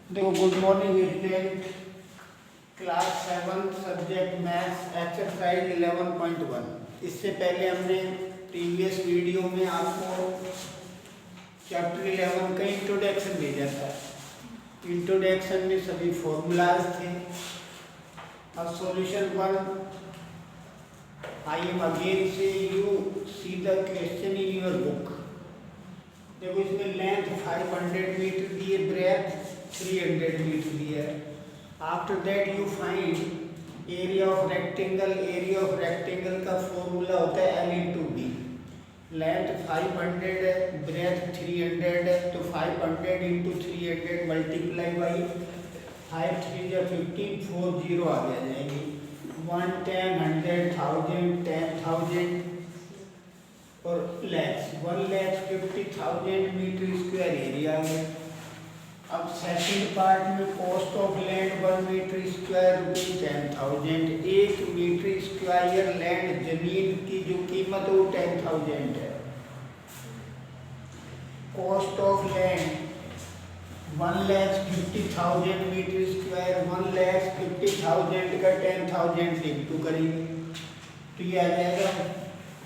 देखो, good morning student. Class 7 subject maths exercise 11.1। इससे पहले हमने प्रीवियस वीडियो में आपको चैप्टर 11 का इंट्रोडक्शन भेजा था। इंट्रोडक्शन में सभी फॉर्मूलाज थे। अब सॉल्यूशन 1, आई एम अगेन से you see the question in your book. देखो, इसमें लेंथ 500 मीटर दी है, ब्रेथ 300 मीटर दी है। After that you find area of rectangle. Area of rectangle का फॉर्मूला होता है L इंटू बी। लेंथ 500 है, ब्रेथ 300 है, तो 500 इंटू 300 मल्टीप्लाई बाई 5 3 या 15 4 0 आ जाएगी। 1 10 100 1000 10,000 और लैक्स 1,50,000 मीटर स्क्वायर एरिया है। अब सेकंड पार्ट में cost of land 1 metre square rupees 10,000। 1 metre square land जमीन की जो कीमत है वो 10,000 है। Cost of land 1,50,000 metre square, 1,50,000 का 10,000 से इंटू करेंगे तो ये आ जाएगा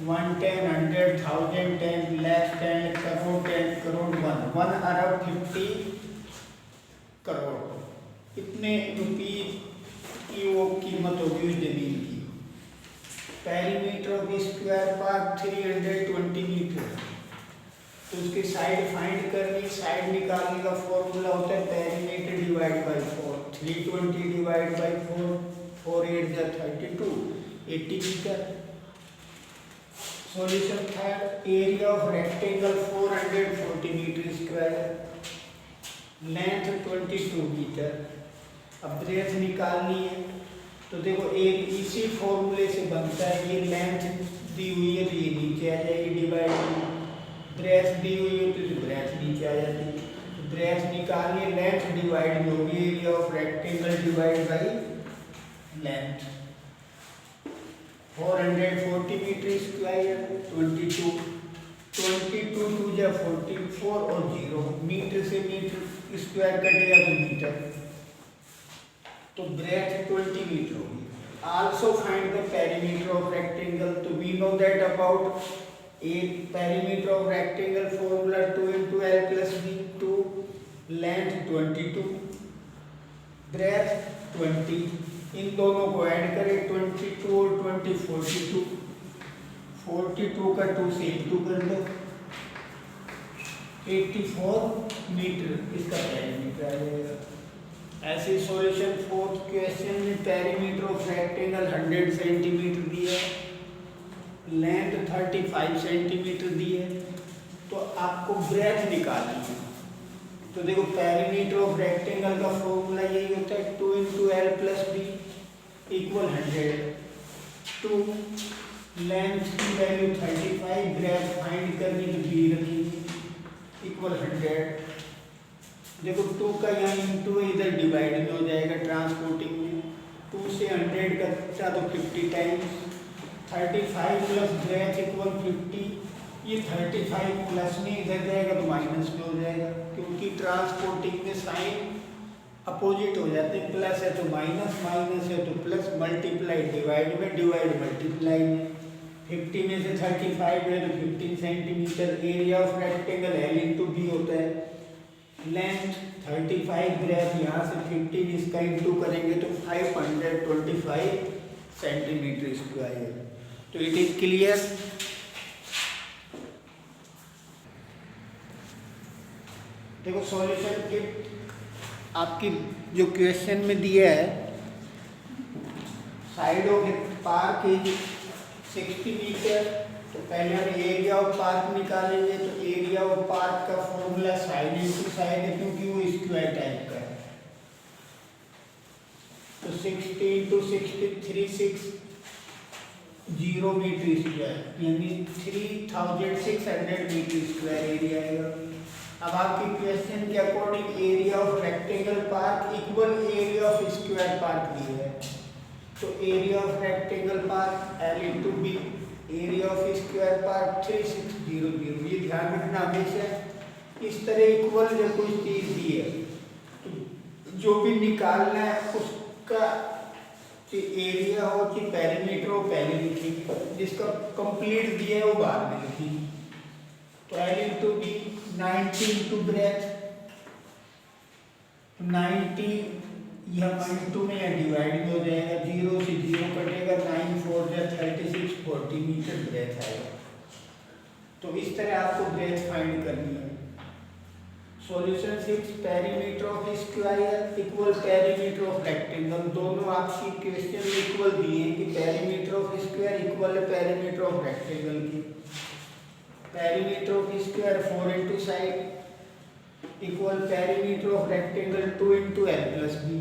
1 10 100 1000 10 लाख 10 करोड़ 10 करोड़ 1 अरब 50 करोड़। इतने रुपीज की वो कीमत होगी उस जमीन की। Perimeter of square park 320 metre. तो उसकी साइड फाइंड करनी, साइड निकालने का फॉर्मूला होता है perimeter divide by 4। 320 divide by 4, 4 8 जा 32, 80 metre. Solution third, area of rectangle 440 metre square, length 22 metre. अब ब्रेथ निकालनी है तो देखो एक इसी फॉर्मूले से बनता है। ये लेंथ दी हुई है तो ये नीचे आ जाएगी डिवाइड। ब्रेथ दी हुई है तो ब्रेथ नीचे आ जाती है। तो ब्रेथ निकालनी है, लेंथ डिवाइड में होगी area of rectangle divide by length. 440 metre square 22 2 या 44 और 0 मीटर से मीटर स्क्वायर कटेगा तो मीटर, तो ब्रेथ 20 मीटर होगी। Also find the perimeter of rectangle. तो वी नो दैट अबाउट एक perimeter of rectangle formula 2 into L plus B। 2 length 22, breadth 20। इन दोनों को ऐड करें 22 और 20 42। 42 का 2 से इंटू कर दो 84 मीटर इसका पेरीमीटर आ जाएगा। ऐसे सॉल्यूशन फोर्थ क्वेश्चन में पेरीमीटर ऑफ रेक्टेंगल 100 सेंटीमीटर दिया है, लेंथ 35 सेंटीमीटर दी है, तो आपको ब्रेथ निकालनी है। तो देखो पेरीमीटर ऑफ रेक्टेंगल का फॉर्मूला यही होता है 2 into L plus B equal 100। 2 length की वैल्यू 35, ब्रेथ फाइंड करनी तो B रखेंगे इक्वल 100। देखो 2 का यहाँ इंटू इधर डिवाइड में हो जाएगा ट्रांसपोर्टिंग में। 2 से 100 करता तो 50 टाइम्स 35 प्लस ब्रेथ इक्वल 50। ये 35 प्लस में इधर जाएगा तो माइनस में हो जाएगा, क्योंकि ट्रांसपोर्टिंग में साइन अपोजिट हो जाते हैं। प्लस है तो माइनस, माइनस है तो प्लस, मल्टीप्लाई डिवाइड में, डिवाइड मल्टीप्लाई में। 50 में से 35 है तो 15 centimetre. Area of rectangle L into B होता है। लेंथ 35, ब्रेथ यहाँ से 15, इसका इंटू करेंगे तो 525 सेंटीमीटर स्क्वायर। तो इट इज क्लियर। देखो सॉल्यूशन किट आपकी जो क्वेश्चन में दिया है, side of park is 60 metre. तो पहले हम एरिया ऑफ पार्क निकालेंगे। तो एरिया ऑफ पार्क का फॉर्मूला साइड इंटू साइड है, क्योंकि वो स्क्वायर टाइप का है। तो 60 इंटू 60 360 मीटर स्क्वायर, यानी 3600 मीटर स्क्वायर एरिया आएगा। अब आपके क्वेश्चन के according area of rectangle park equal area of square park दी है। तो area of rectangle park L into B, area of square park 3600। ये ध्यान रखना हमेशा, इस तरह इक्वल जब कोई चीज दी है तो जो भी निकालना है उसका एरिया हो कि पेरीमीटर हो पहले लिखेंगे, जिसका कंप्लीट दिया है वो बाद में लिखेंगे। तो L into B 90 into breadth 90, यह -2 में यह डिवाइड हो जाएगा, 0 से 0 कटेगा, 9 4 या 36 40 मीटर ब्रेथ आएगा। तो इस तरह आपको ब्रेथ फाइंड करनी है। Solution 6 perimeter of square equal perimeter of rectangle, दोनों आपकी क्वेश्चन इक्वल दिए हैं कि पेरीमीटर ऑफ स्क्वायर इक्वल है पेरीमीटर ऑफ रेक्टेंगल की। Perimeter of square 4 into side equal perimeter of rectangle 2 into L plus B.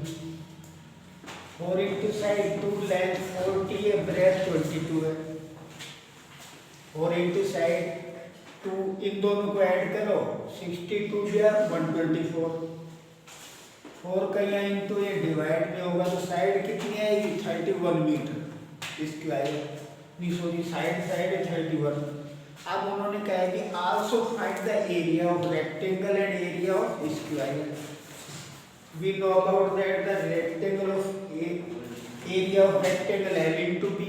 4 into side 2, length 40 है, breadth 22 है। 4 into side 2, इन दोनों को ऐड करो, 62 या 124। 4 का यहाँ इंटू ये डिवाइड में होगा तो साइड कितनी आएगी 31 मीटर स्क्वायर, नहीं सॉरी साइड है 31। अब उन्होंने कहा है कि also find the area of rectangle and area of square. We know about that the rectangle of area of rectangle L into B,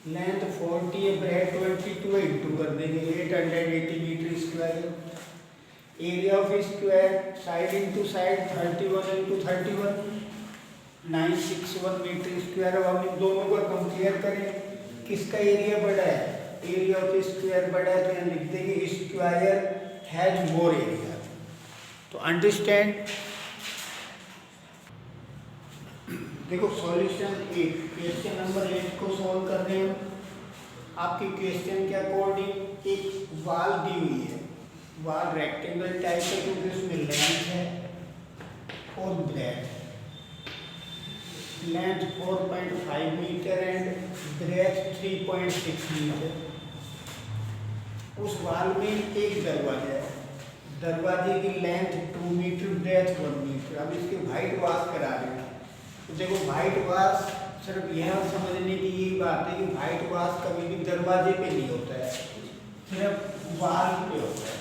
length 40 है, ब्रेथ 22 है, इंटू कर देंगे 880 metre square. Area of square side into side 31 into 31 961 metre square. अब हम इन दोनों को compare करें, किसका एरिया बड़ा है, एरिया ऑफ स्क्वायर बड़ा है, तो यहाँ लिख देंगे स्क्वायर हैज मोर एरिया। तो अंडरस्टैंड। देखो सॉल्यूशन 8, क्वेश्चन नंबर 8 को सॉल्व कर रहे हो। आपके क्वेश्चन के अकॉर्डिंग एक वाल दी हुई है, वाल रेक्टेंगल टाइप है क्योंकि उसमें लेंथ है और breadth. Length 4.5 metre and breadth 3.6 metre. उस वाल में एक दरवाजा है, दरवाजे की लेंथ 2 मीटर, ब्रेथ 1 मीटर। अब इसके वाइट वाश करा रहे हैं। तो देखो वाइट वाश सिर्फ यह समझने की यही बात है कि वाइट वाश कभी भी दरवाजे पे नहीं होता है, सिर्फ वाल पे होता है।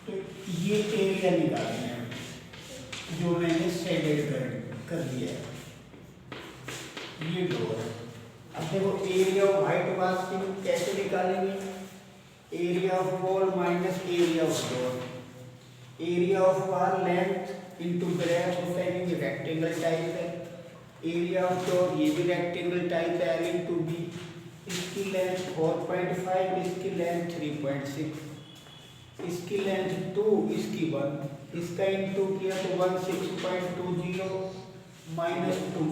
तो ये एरिया निकालना है जो मैंने शेडेड कर दिया है, ये डोर है। अब देखो एरिया ऑफ वाइट वाश की कैसे निकालेंगे, area of wall minus area of door. Area of wall length into breadth होता है क्योंकि रेक्टेंगल टाइप है। एरिया ऑफ डोर ये भी रेक्टेंगल टाइप है, L इंटू बी। इसकी लेंथ 4.5, इसकी लेंथ 3.6, इसकी लेंथ 2, इसकी 1, इसका इंटू किया तो 16.20 माइनस 2,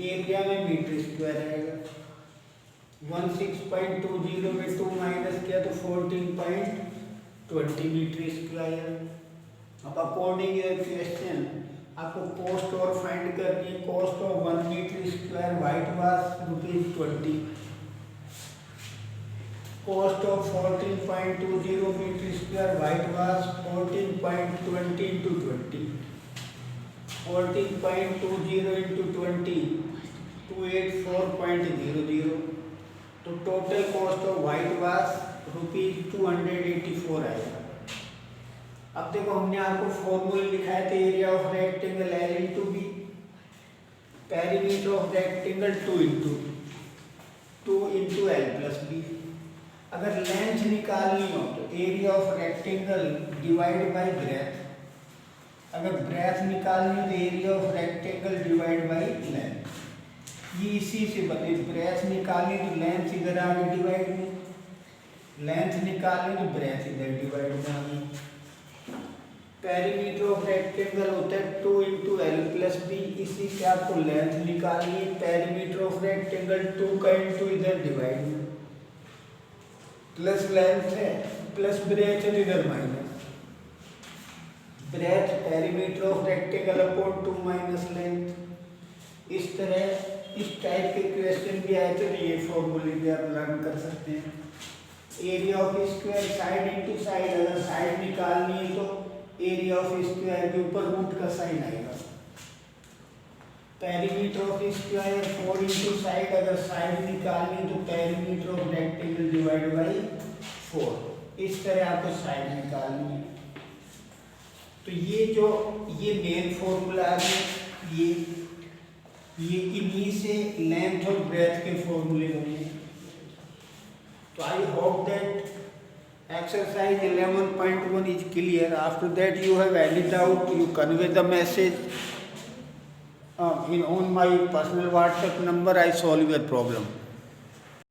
एरिया में मीटर स्क्वायर आएगा। 16.20 में 2 माइनस किया तो 14.20 मीटर स्क्वायर। अब अकॉर्डिंग क्वेश्चन आपको कॉस्ट और फाइंड करनी है। Cost of 1 metre square white wash ₹20। Cost of 14.20 metre square white wash 14.20 into 20, 14.20 into 20 284.00। तो total cost of white wash ₹284 आएगा। अब देखो हमने आपको फॉर्मूला लिखाए थे, area of rectangle L into B, perimeter of rectangle 2 into L plus B. अगर length निकालनी हो तो area of rectangle divide by breadth, अगर ब्रेथ निकालनी हो तो area of rectangle divide by length. ये इसी से बने, ब्रेथ निकालनी तो लेंथ इधर आगे डिवाइड में, लेंथ निकालनी तो ब्रेथ इधर डिवाइड में आगे। पेरीमीटर ऑफ रेक्टेंगल होता है 2 इंटू एल प्लस बी, इसी से आपको लेंथ निकालनी है। पेरीमीटर ऑफ रेक्टेंगल 2 का इंटू इधर डिवाइड में, प्लस लेंथ है प्लस ब्रेथ है इधर minus. Breadth perimeter of rectangle upon 2 minus length. इस तरह इस टाइप के क्वेश्चन भी आए थे तो ये फॉर्मूले भी आप लर्न कर सकते हैं। Area of square side into side, अगर साइड निकालनी है तो एरिया ऑफ स्क्वायर के ऊपर रूट का साइन आएगा। Perimeter of square 4 into side, अगर साइड निकालनी तो perimeter of rectangle divide by 4। इस तरह आपको साइड निकालनी है। तो ये मेन फॉर्मूला है, ये इन्हीं से लेंथ और ब्रेथ के फॉर्मूले बने हैं। तो I hope that exercise 11.1 is clear. After that you have any doubt, you convey the message on my personal WhatsApp number. I solve your problem.